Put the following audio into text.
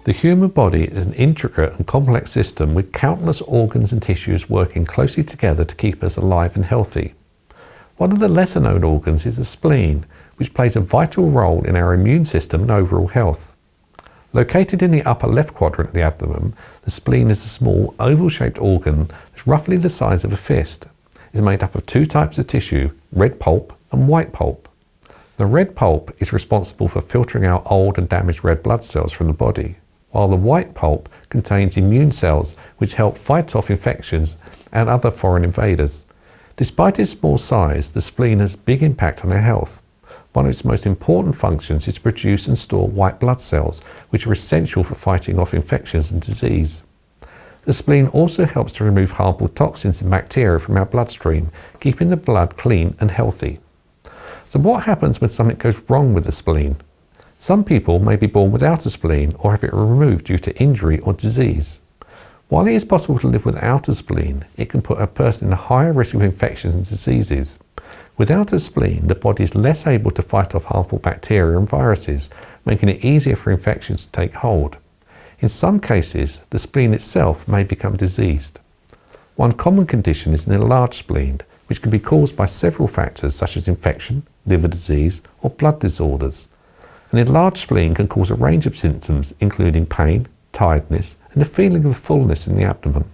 The human body is an intricate and complex system with countless organs and tissues working closely together to keep us alive and healthy. One of the lesser known organs is the spleen, which plays a vital role in our immune system and overall health. Located in the upper left quadrant of the abdomen, the spleen is a small oval-shaped organ that's roughly the size of a fist. It's made up of two types of tissue, red pulp and white pulp. The red pulp is responsible for filtering out old and damaged red blood cells from the body, while the white pulp contains immune cells which help fight off infections and other foreign invaders. Despite its small size, the spleen has a big impact on our health. One of its most important functions is to produce and store white blood cells, which are essential for fighting off infections and disease. The spleen also helps to remove harmful toxins and bacteria from our bloodstream, keeping the blood clean and healthy. So what happens when something goes wrong with the spleen? Some people may be born without a spleen or have it removed due to injury or disease. While it is possible to live without a spleen, it can put a person in a higher risk of infections and diseases. Without a spleen, the body is less able to fight off harmful bacteria and viruses, making it easier for infections to take hold. In some cases, the spleen itself may become diseased. One common condition is an enlarged spleen, which can be caused by several factors such as infection, liver disease, or blood disorders. An enlarged spleen can cause a range of symptoms including pain, tiredness, and a feeling of fullness in the abdomen.